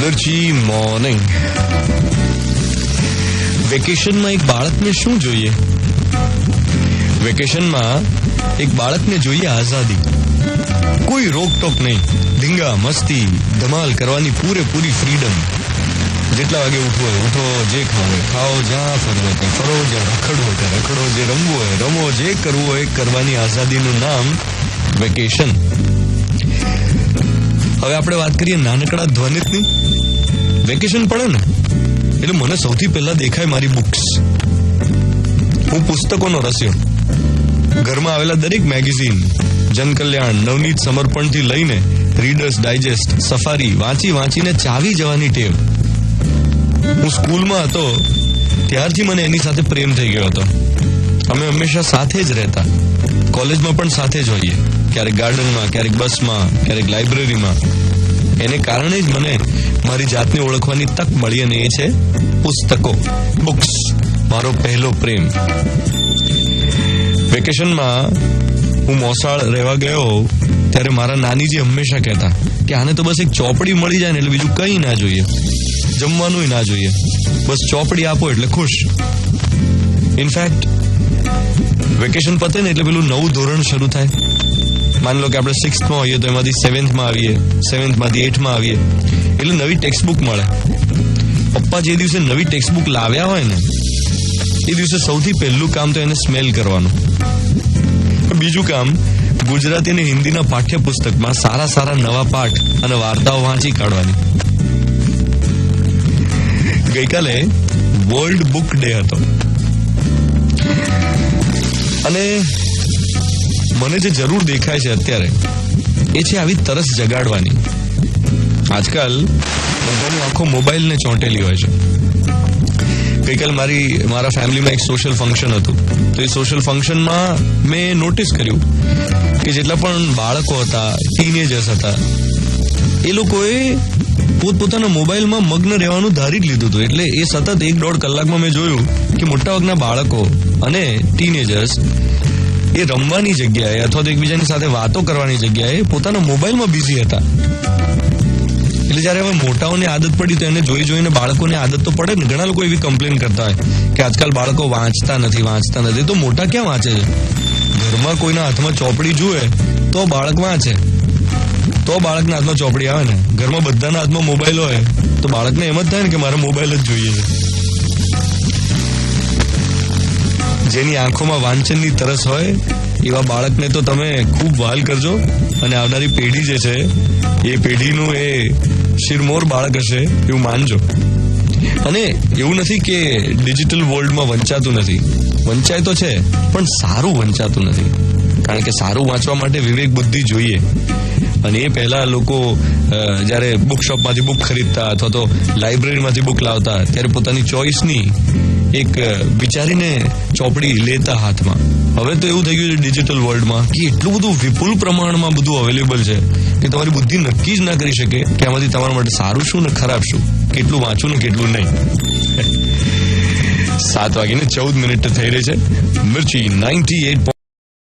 મિર્ચી morning. વેકેશનમાં એક બાળકને શું જોઈએ? વેકેશનમાં એક બાળકને જોઈએ આઝાદી. કોઈ રોકટોક નહીં, ધીંગા મસ્તી ધમાલ કરવાની પૂરેપૂરી ફ્રીડમ. જેટલા વાગે ઉઠવો હોય ઉઠો, જે ખાવું હોય ખાઓ, જ્યાં ફરવો હોય ફરો, જ્યાં રખડવો હોય રખડો, જે રમવું હોય રમો, જે કરવું હોય કરવાની આઝાદીનું નામ વેકેશન. હવે આપણે વાત કરીએ નાનકડા ધ્વનિતની. વેકેશન પડે ને એટલે મને સૌથી પહેલા દેખાય મારી બુક્સ. હું પુસ્તકોનો રસ્યો. ઘરમાં આવેલા દરેક મેગેઝીન, જનકલ્યાણ, નવનીત, સમર્પણથી લઈને રીડર્સ ડાયજેસ્ટ, સફારી વાંચીને ચાવી જવાની ટેવ. હું સ્કૂલમાં હતો ત્યારથી મને એની સાથે પ્રેમ થઈ ગયો હતો. અમે હંમેશા સાથે જ રહેતા. કોલેજમાં પણ સાથે જ હોઈએ, ક્યારેક ગાર્ડનમાં, ક્યારેક બસમાં, ક્યારેક લાઇબ્રેરીમાં. એને કારણે જ મને મારી જાતને ઓળખવાની તક મળી, અને એ છે પુસ્તકો, બુક્સ, મારો પહેલો પ્રેમ. વેકેશનમાં હું મોસાળ રહેવા ગયો ત્યારે મારા નાનીજી હંમેશા કહેતા કે આને તો બસ એક ચોપડી મળી જાય ને એટલે બીજું કંઈ ના જોઈએ, જમવાનું ના જોઈએ, બસ ચોપડી આપો એટલે ખુશ. ઇનફેક્ટ વેકેશન પતે ને એટલે પેલું નવું ધોરણ શરૂ થાય. માની લો કે આપણે 6th હોઈએ તો એમાંથી 7thમાં આવીએ, 7thમાંથી 8thમાં આવીએ એટલે નવી ટેક્સ્ટ બુક મળે. પપ્પા જે દિવસે નવી ટેક્સ્ટ બુક લાવ્યા હોય ને એ દિવસે સૌથી પહેલું કામ તો એને સ્મેલ કરવાનું. બીજું કામ ગુજરાતી અને હિન્દીના પાઠ્યપુસ્તકમાં સારા નવા પાઠ અને વાર્તાઓ વાંચી કાઢવાની. ગઈકાલે વર્લ્ડ બુક ડે હતો અને મને જે જરૂર દેખાય છે અત્યારે એ છે આવી તરસ જગાડવાની. આજકાલ બધાની આંખો મોબાઈલને ચોંટેલી હોય છે. ગઈકાલ મારા ફેમિલીમાં એક સોશિયલ ફંક્શન હતું. તો એ સોશિયલ ફંક્શનમાં મેં નોટિસ કર્યું કે જેટલા પણ બાળકો હતા, ટીનેજર્સ હતા, એ લોકોએ પોતપોતાના મોબાઈલમાં મગ્ન રહેવાનું ધારી જ લીધું હતું. એટલે એ સતત 1-1.5 કલાકમાં મેં જોયું કે મોટાભાગના બાળકો અને ટીનેજર્સ એ રમવાની જગ્યાએ અથવા તો એકબીજાની સાથે વાતો કરવાની જગ્યાએ પોતાના મોબાઈલમાં બિઝી હતા. એટલે જયારે હવે મોટાઓને આદત પડી તો એને જોઈને બાળકોને આદત તો પડે ને. ઘણા લોકો એવી કમ્પ્લેન કરતા હોય કે આજકાલ બાળકો વાંચતા નથી. તો મોટા ક્યાં વાંચે છે? ઘરમાં કોઈના હાથમાં ચોપડી જુએ તો બાળક વાંચે, તો બાળકના હાથમાં ચોપડી આવે ને. ઘરમાં બધાના હાથમાં મોબાઈલ હોય તો બાળકને એમ જ થાય ને કે મારે મોબાઈલ જ જોઈએ છે. જેની આંખોમાં વાંચનની તરસ હોય એવા બાળકને તો તમે ખૂબ વહાલ કરજો, અને આવનારી પેઢી જે છે એ પેઢીનું એ શિરમોર બાળક હશે એવું માનજો. અને એવું નથી કે ડિજિટલ વર્લ્ડમાં વંચાતું નથી, વંચાય તો છે પણ સારું વંચાતું નથી. કારણ કે સારું વાંચવા માટે વિવેક બુદ્ધિ જોઈએ. અને એ પહેલા લોકો જ્યારે બુકશોપમાંથી બુક ખરીદતા અથવા તો લાઇબ્રેરીમાંથી બુક લાવતા ત્યારે પોતાની ચોઇસની એક વિચારીને ચોપડી લેતા હાથમાં. હવે તો એવું થઈ ગયું છે ડિજિટલ વર્લ્ડમાં કે એટલું બધું વિપુલ પ્રમાણમાં બધું અવેલેબલ છે કે તમારી બુદ્ધિ નક્કી જ ના કરી શકે કે આમાંથી તમારા માટે સારું શું ને ખરાબ શું, કેટલું વાંચવું ને કેટલું નહીં. 7:14 થઈ રહી છે. મિર્ચી 98.